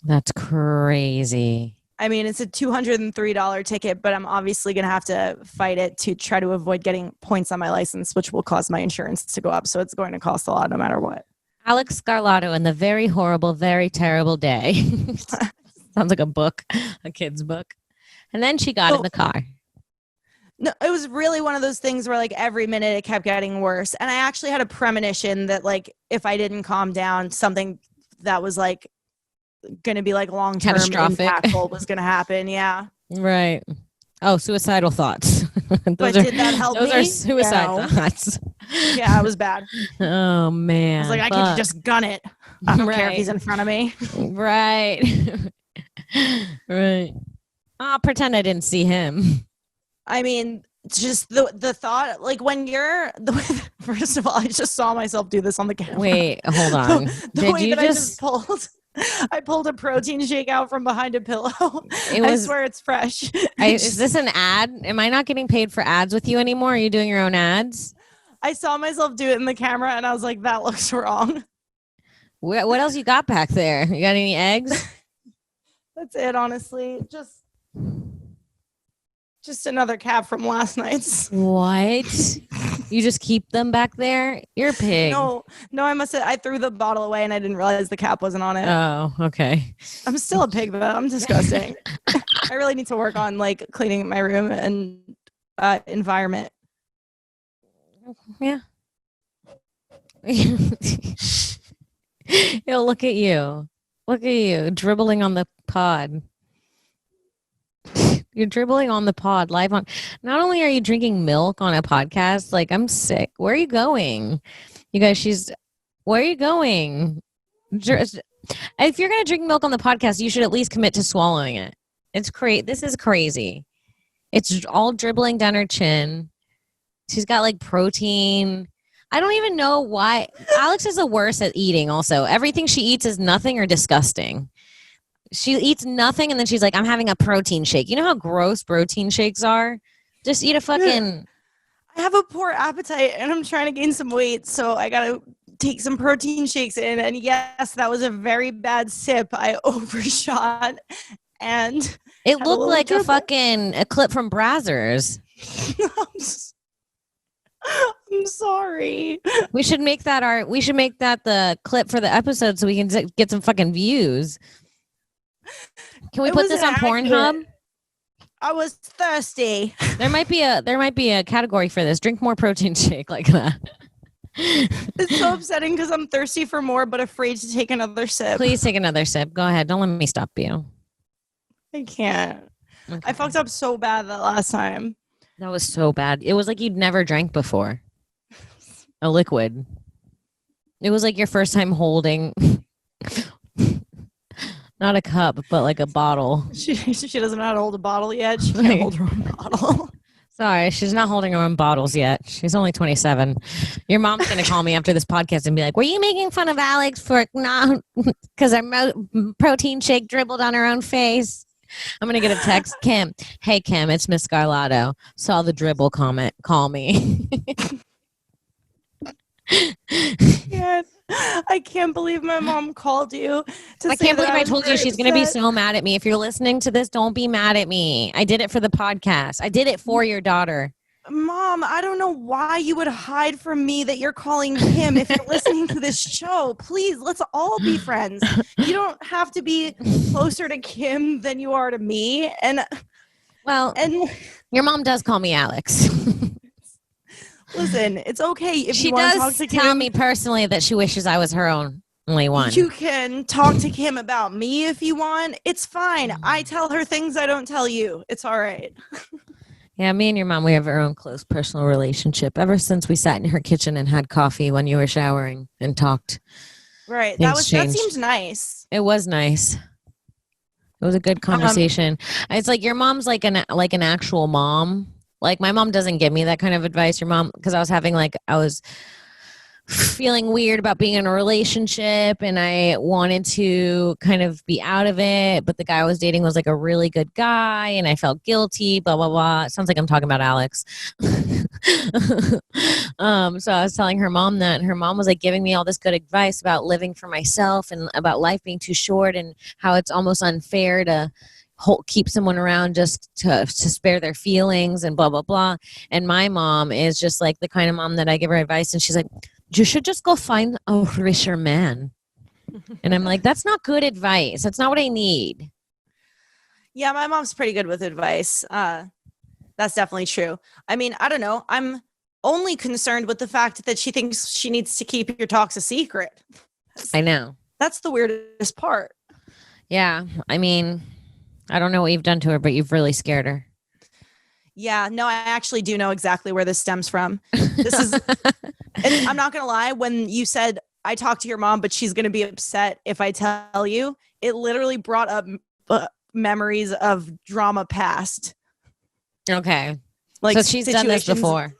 That's crazy. I mean, it's a $203 ticket, but I'm obviously going to have to fight it to try to avoid getting points on my license, which will cause my insurance to go up. So it's going to cost a lot no matter what. Alex Scarlato and the Very Horrible, Very Terrible Day. Sounds like a book, a kid's book. And then she got in the car. No, it was really one of those things where like every minute it kept getting worse. And I actually had a premonition that like if I didn't calm down, something that was like going to be like long-term impactful was going to happen. Yeah. Right. Oh, suicidal thoughts. But did that help me? Those are suicide thoughts. Yeah, it was bad. Oh, man. I was like, I could just gun it. I don't care if he's in front of me. Right. Right. I'll pretend I didn't see him. I mean, it's just the thought, like when you're, first of all, I just saw myself do this on the camera. Wait, hold on. The way that I just pulled. I pulled a protein shake out from behind a pillow. I swear it's fresh. Is this an ad? Am I not getting paid for ads with you anymore? Are you doing your own ads? I saw myself do it in the camera and I was like, that looks wrong. What else you got back there? You got any eggs? That's it, honestly. Just another cap from last night's. What? You just keep them back there? You're a pig. No, I threw the bottle away and I didn't realize the cap wasn't on it. Oh, okay. I'm still a pig though. I'm disgusting. I really need to work on like cleaning my room and environment. Yeah. Yo, look at you. Look at you dribbling on the pod. You're dribbling on the pod live on. Not only are you drinking milk on a podcast, like I'm sick. Where are you going? You guys, where are you going? If you're going to drink milk on the podcast, you should at least commit to swallowing it. It's crazy. This is crazy. It's all dribbling down her chin. She's got like protein. I don't even know why. Alex is the worst at eating also. Everything she eats is nothing or disgusting. She eats nothing and then she's like, I'm having a protein shake. You know how gross protein shakes are? Just eat a fucking... I have a poor appetite and I'm trying to gain some weight, so I gotta take some protein shakes in. And yes, that was a very bad sip. I overshot and... It looked like a clip from Brazzers. I'm sorry. We should make that the clip for the episode so we can get some fucking views. Can we put this on Pornhub? I was thirsty. There might be a category for this. Drink more protein shake like that. It's so upsetting because I'm thirsty for more but afraid to take another sip. Please take another sip. Go ahead. Don't let me stop you. I can't. Okay. I fucked up so bad that last time. That was so bad. It was like you'd never drank before. A liquid. It was like your first time holding not a cup, but like a bottle. She doesn't know how to hold a bottle yet. She can't hold her own bottle. Sorry, she's not holding her own bottles yet. She's only 27. Your mom's going to call me after this podcast and be like, were you making fun of Alex for not, because her protein shake dribbled on her own face? I'm going to get a text, Kim. Hey, Kim, it's Miss Scarlato. Saw the dribble comment. Call me. I can't believe my mom called you. I can't believe I told you she's going to be so mad at me. If you're listening to this, don't be mad at me. I did it for the podcast. I did it for your daughter. Mom, I don't know why you would hide from me that you're calling Kim if you're listening to this show. Please, let's all be friends. You don't have to be closer to Kim than you are to me. And your mom does call me Alex. Listen, it's okay if she you want to does talk to Kim. Tell me personally that she wishes I was her only one. You can talk to Kim about me if you want. It's fine. I tell her things I don't tell you. It's all right. Yeah, me and your mom, we have our own close personal relationship ever since we sat in her kitchen and had coffee when you were showering and talked. Right. That seems nice. It was nice. It was a good conversation. It's like your mom's like an actual mom. Like my mom doesn't give me that kind of advice. Your mom, because I was feeling weird about being in a relationship, and I wanted to kind of be out of it, but the guy I was dating was like a really good guy, and I felt guilty, blah blah blah. It sounds like I'm talking about Alex. So I was telling her mom that, and her mom was like giving me all this good advice about living for myself and about life being too short and how it's almost unfair to keep someone around just to spare their feelings and blah blah blah. And my mom is just like the kind of mom that I give her advice, and she's like, you should just go find a richer man. And I'm like, that's not good advice. That's not what I need. Yeah, my mom's pretty good with advice. That's definitely true. I mean, I don't know. I'm only concerned with the fact that she thinks she needs to keep your talks a secret. I know. That's the weirdest part. Yeah. I mean, I don't know what you've done to her, but you've really scared her. Yeah, no, I actually do know exactly where this stems from. This is, I'm not going to lie. When you said I talked to your mom, but she's going to be upset if I tell you, it literally brought up memories of drama past. Okay. Like, so she's done this before.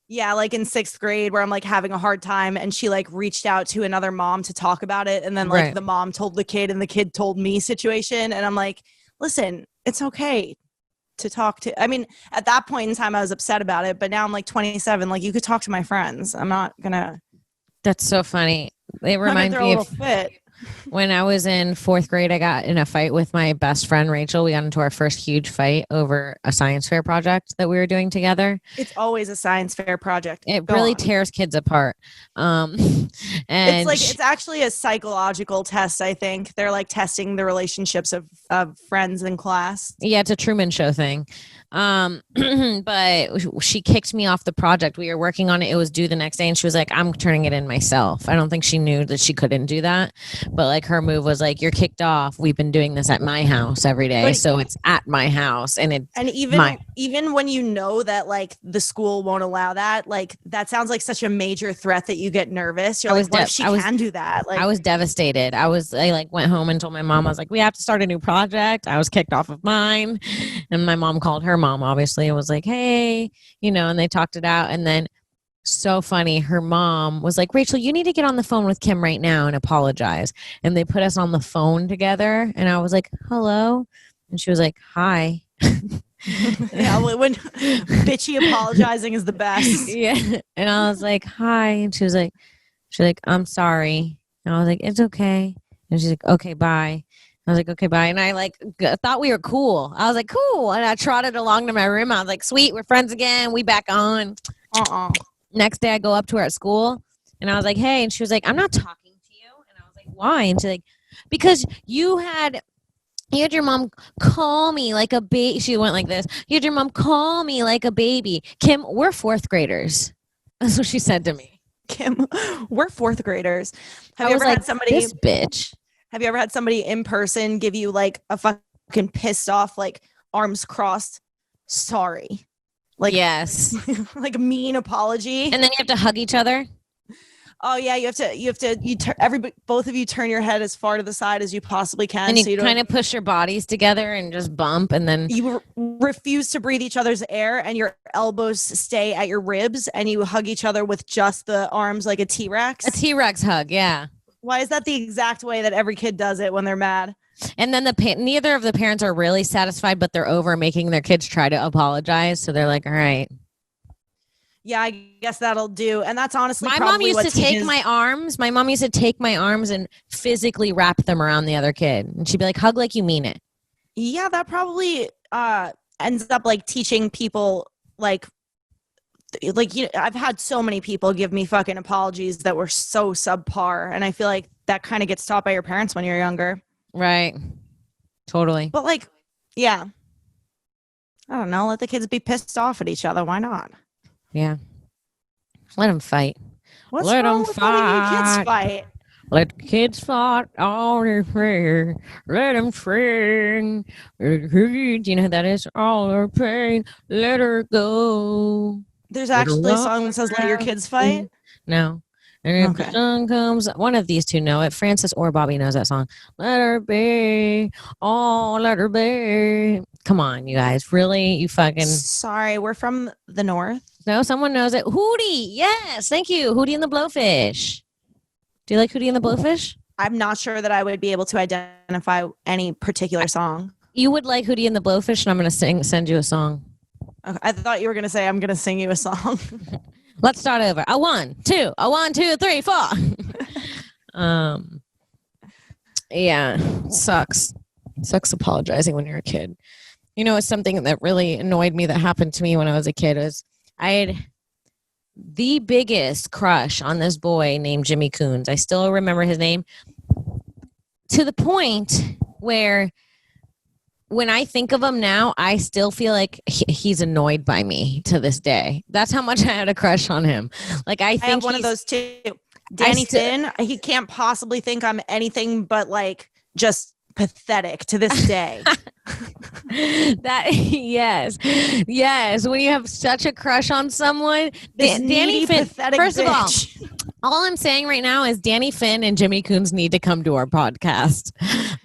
Yeah, like in 6th grade where I'm like having a hard time, and she like reached out to another mom to talk about it. And then like the mom told the kid and the kid told me situation. And I'm like, listen, it's okay to talk to. I mean, at that point in time, I was upset about it. But now I'm like 27. Like, you could talk to my friends. I'm not going to. That's so funny. It reminds me of fit. When I was in 4th grade, I got in a fight with my best friend, Rachel. We got into our first huge fight over a science fair project that we were doing together. It's always a science fair project. It really tears kids apart. And it's like, it's actually a psychological test, I think. They're like testing the relationships of friends in class. Yeah, it's a Truman Show thing. But she kicked me off the project. We were working on it. It was due the next day, and she was like, I'm turning it in myself. I don't think she knew that she couldn't do that. But like her move was like, you're kicked off. We've been doing this at my house every day. But, so it's at my house. And even when you know that like the school won't allow that, like that sounds like such a major threat that you get nervous. You're like, what if she can do that? Like, I was devastated. I like went home and told my mom, I was like, we have to start a new project. I was kicked off of mine. And my mom called her mom, obviously, and was like, hey, and they talked it out. And then so funny, her mom was like, Rachel, you need to get on the phone with Kim right now and apologize. And they put us on the phone together, and I was like, hello. And she was like, hi. Yeah, when bitchy apologizing is the best. Yeah. And I was like, hi. And she was like, I'm sorry. And I was like, it's okay. And she's like, okay, bye. I was like, okay, bye. And I like thought we were cool. I was like, cool. And I trotted along to my room. I was like, sweet, we're friends again. We back on. Next day I go up to her at school, and I was like, hey. And she was like, I'm not talking to you. And I was like, why? And she's like, because you had your mom call me like a baby. She went like this. You had your mom call me like a baby. Kim, we're 4th graders. That's what she said to me. Kim, we're 4th graders. Have you ever had somebody, this bitch? Have you ever had somebody in person give you like a fucking pissed off, like arms crossed, sorry? Like, yes. Like a mean apology. And then you have to hug each other. Oh yeah, both of you turn your head as far to the side as you possibly can. And you kind of push your bodies together and just bump, and then you refuse to breathe each other's air, and your elbows stay at your ribs, and you hug each other with just the arms like a T-Rex. A T-Rex hug, yeah. Why is that the exact way that every kid does it when they're mad? And then neither of the parents are really satisfied, but they're over making their kids try to apologize. So they're like, all right. Yeah, I guess that'll do. And that's honestly my mom used to take my arms. My mom used to take my arms and physically wrap them around the other kid. And she'd be like, hug like you mean it. Yeah, that probably ends up like teaching people like I've had so many people give me fucking apologies that were so subpar, and I feel like that kind of gets taught by your parents when you're younger. Right. Totally. But like, yeah, I don't know, let the kids be pissed off at each other. Why not? Yeah. Let them fight. Let them fight. Let the kids fight all their prayer. Let them sing. Do you know who that is? All their pain. Let her go. There's actually a song that says "Let your kids fight." No, And if Okay. the sun comes, one of these two know it. Francis or Bobby knows that song. Let her be. Oh, let her be. Come on, you guys. Really? You fucking. Sorry, we're from the north. No, someone knows it. Hootie. Yes. Thank you. Hootie and the Blowfish. Do you like Hootie and the Blowfish? I'm not sure that I would be able to identify any particular song. You would like Hootie and the Blowfish, and I'm going to send you a song. Okay, I thought you were going to say, I'm going to sing you a song. Let's start over. A 1, 2, a 1, 2, 3, 4. Yeah, sucks apologizing when you're a kid. You know, it's something that really annoyed me that happened to me when I was a kid was I had the biggest crush on this boy named Jimmy Coons. I still remember his name to the point where when I think of him now, I still feel like he's annoyed by me to this day. That's how much I had a crush on him. Like I think have one of those too. Danny Finn, he can't possibly think I'm anything but like just pathetic to this day. That yes. When you have such a crush on someone, Danny Finn. First of all I'm saying right now is Danny Finn and Jimmy Coons need to come to our podcast.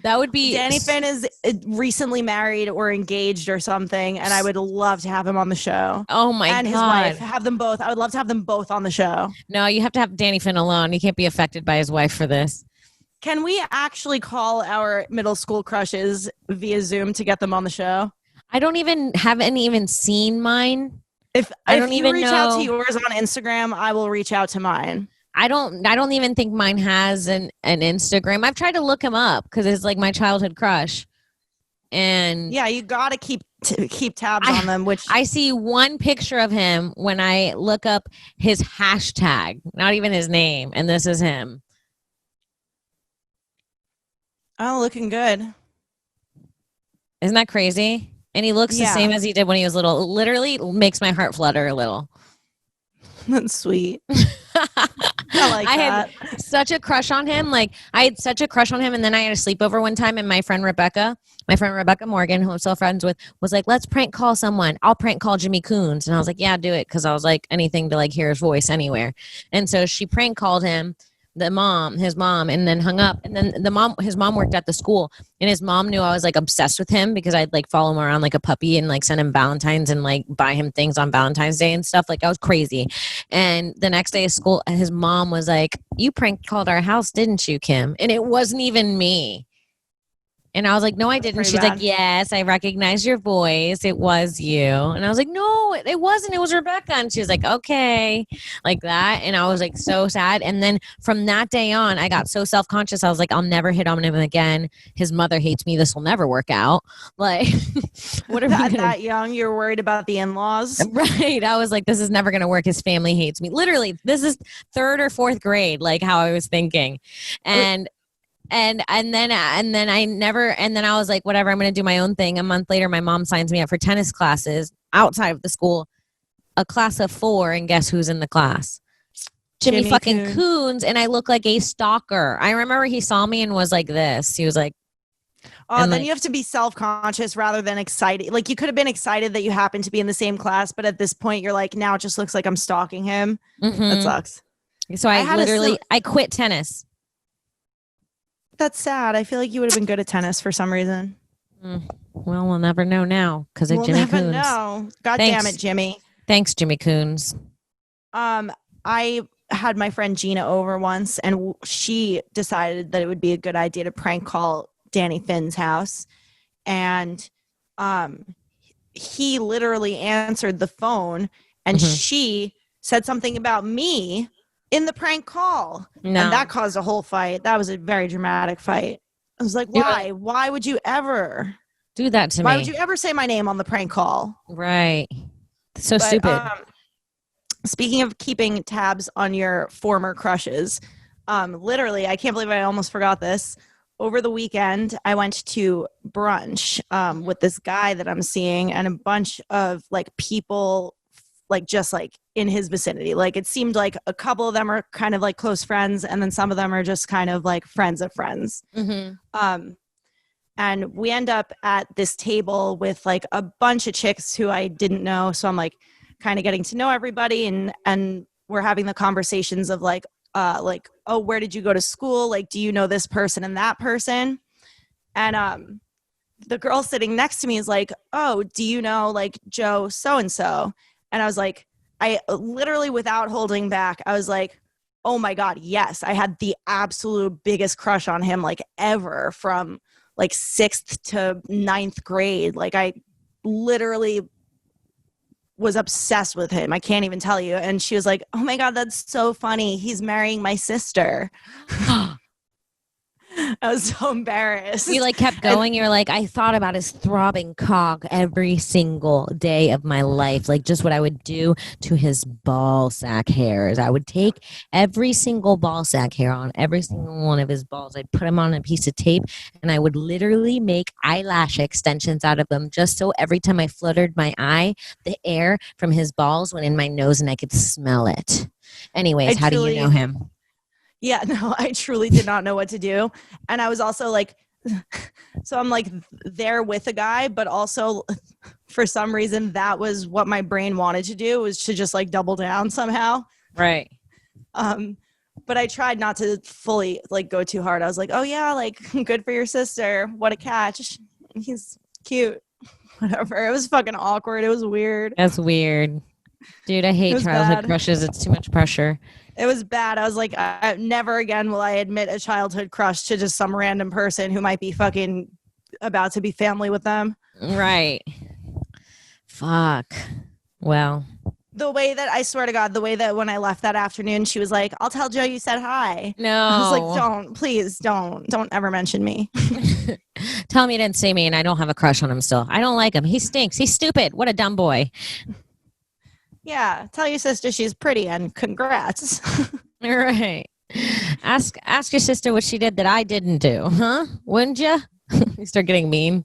That would be Danny Finn is recently married or engaged or something, and I would love to have him on the show. Oh my God. And his wife. Have them both. I would love to have them both on the show. No, you have to have Danny Finn alone. He can't be affected by his wife for this. Can we actually call our middle school crushes via Zoom to get them on the show? I haven't even seen mine. If you reach know. out to yours on Instagram, I will reach out to mine. I don't even think mine has an Instagram. I've tried to look him up because it's like my childhood crush. And yeah, you got to keep tabs on them, which I see one picture of him when I look up his hashtag, not even his name. And this is him. Oh, looking good. Isn't that crazy? And he looks the same as he did when he was little. It literally makes my heart flutter a little. That's sweet. I had such a crush on him. Like I had such a crush on him. And then I had a sleepover one time and my friend Rebecca Morgan, who I'm still friends with, was like, let's prank call someone. I'll prank call Jimmy Coons. And I was like, yeah, do it. Cause I was like anything to like hear his voice anywhere. And so she prank called him. His mom, and then hung up. And then his mom worked at the school, and his mom knew I was like obsessed with him because I'd like follow him around like a puppy and like send him Valentine's and like buy him things on Valentine's Day and stuff. Like I was crazy. And the next day of school, his mom was like, "You prank called our house, didn't you, Kim?" And it wasn't even me. And I was like, no, I didn't. She's like, yes, I recognize your voice. It was you. And I was like, no, it wasn't. It was Rebecca. And she was like, okay, like that. And I was like, so sad. And then from that day on, I got so self-conscious. I was like, I'll never hit on him again. His mother hates me. This will never work out. Like, what are we that young? You're worried about the in-laws, right? I was like, this is never going to work. His family hates me. Literally, this is 3rd or 4th grade, like how I was thinking. And then I was like, whatever, I'm going to do my own thing. A month later, my mom signs me up for tennis classes outside of the school, a class of 4. And guess who's in the class? Jimmy fucking Coons. And I look like a stalker. I remember he saw me and was like this. He was like, oh, then you have to be self-conscious rather than excited. Like you could have been excited that you happened to be in the same class, but at this point you're like, now it just looks like I'm stalking him. Mm-hmm. That sucks. So I quit tennis. That's sad. I feel like you would have been good at tennis for some reason. Well, we'll never know now because of Jimmy Coons. We'll never know. God damn it, Jimmy. Thanks, Jimmy Coons. I had my friend Gina over once, and she decided that it would be a good idea to prank call Danny Finn's house. And he literally answered the phone, and she said something about me in the prank call. No. And that caused a whole fight. That was a very dramatic fight. I was like, why? Why would you ever do that to me? Why would you ever say my name on the prank call? Right. So stupid. Speaking of keeping tabs on your former crushes, literally, I can't believe I almost forgot this. Over the weekend, I went to brunch with this guy that I'm seeing and a bunch of like people like just like in his vicinity. Like it seemed like a couple of them are kind of like close friends, and then some of them are just kind of like friends of friends. And we end up at this table with like a bunch of chicks who I didn't know. So I'm like kind of getting to know everybody, and we're having the conversations of like, like, oh, where did you go to school? Like, do you know this person and that person? And the girl sitting next to me is like, oh, do you know like Joe so-and-so? And I was like, I literally, without holding back, I was like, oh my God, yes. I had the absolute biggest crush on him like ever from like 6th to 9th grade. Like I literally was obsessed with him. I can't even tell you. And she was like, oh my God, that's so funny. He's marrying my sister. I was so embarrassed. You like kept going. You're like, I thought about his throbbing cock every single day of my life. Like just what I would do to his ball sack hairs. I would take every single ball sack hair on every single one of his balls. I'd put them on a piece of tape and I would literally make eyelash extensions out of them just so every time I fluttered my eye, the air from his balls went in my nose and I could smell it. Anyways, how do you know him? Yeah, no, I truly did not know what to do. And I was also like, so I'm like there with a guy, but also for some reason that was what my brain wanted to do, was to just like double down somehow. Right. But I tried not to fully like go too hard. I was like, oh yeah, like good for your sister. What a catch. He's cute. Whatever. It was fucking awkward. It was weird. That's weird. Dude, I hate childhood crushes. It's too much pressure. It was bad. I was like, never again will I admit a childhood crush to just some random person who might be fucking about to be family with them. Right. Fuck. Well. The way that, I swear to God, the way that when I left that afternoon, she was like, I'll tell Joe you said hi. No. I was like, please don't ever mention me. Tell him you didn't see me and I don't have a crush on him still. I don't like him. He stinks. He's stupid. What a dumb boy. Yeah, tell your sister she's pretty and congrats. All right. Ask your sister what she did that I didn't do, huh? Wouldn't you? You start getting mean.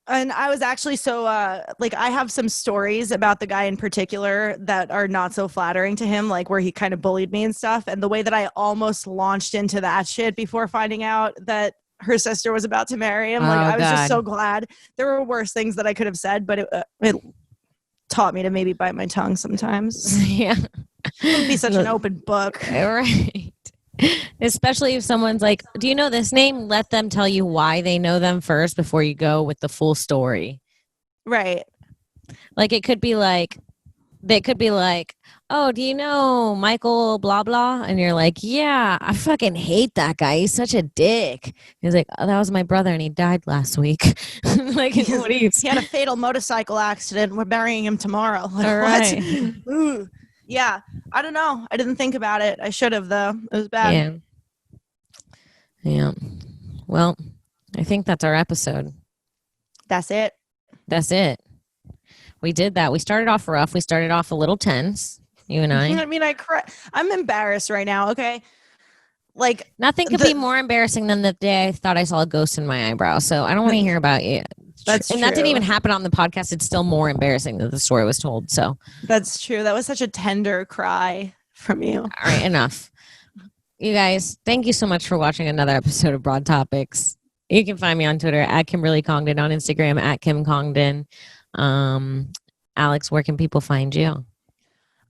And I was actually so like I have some stories about the guy in particular that are not so flattering to him, like where he kind of bullied me and stuff. And the way that I almost launched into that shit before finding out that her sister was about to marry him, like I was just so glad. There were worse things that I could have said, but it taught me to maybe bite my tongue sometimes. Yeah. Don't be such an open book. Right. Especially if someone's like, do you know this name? Let them tell you why they know them first before you go with the full story. Right. Like it could be like, they could be like, oh, do you know Michael blah blah? And you're like, yeah, I fucking hate that guy. He's such a dick. He's like, oh, that was my brother and he died last week. Like, what do you? He had a fatal motorcycle accident. We're burying him tomorrow. Like, all right. Ooh. Yeah. I don't know. I didn't think about it. I should have though. It was bad. Yeah. Well, I think that's our episode. That's it. That's it. We did that. We started off rough. We started off a little tense, you and I. I mean, I'm embarrassed right now, okay? Like nothing could be more embarrassing than the day I thought I saw a ghost in my eyebrow. So I don't want to hear about it. That's and true. that didn't even happen on the podcast. It's still more embarrassing that the story was told. So that's true. That was such a tender cry from you. All right, enough. You guys, thank you so much for watching another episode of Broad Topics. You can find me on Twitter at Kimberly Congdon, on Instagram at Kim Congdon. Alex, where can people find you?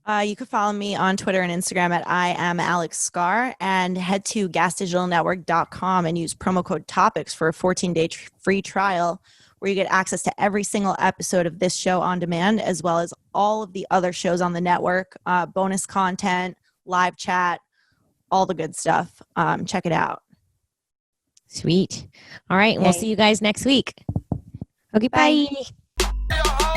You can follow me on Twitter and Instagram at I am Alex Scar, and head to gasdigitalnetwork.com and use promo code Topix for a 14-day free trial where you get access to every single episode of this show on demand, as well as all of the other shows on the network, bonus content, live chat, all the good stuff. Check it out. Sweet. All right. We'll see you guys next week. Okay. Bye. Bye.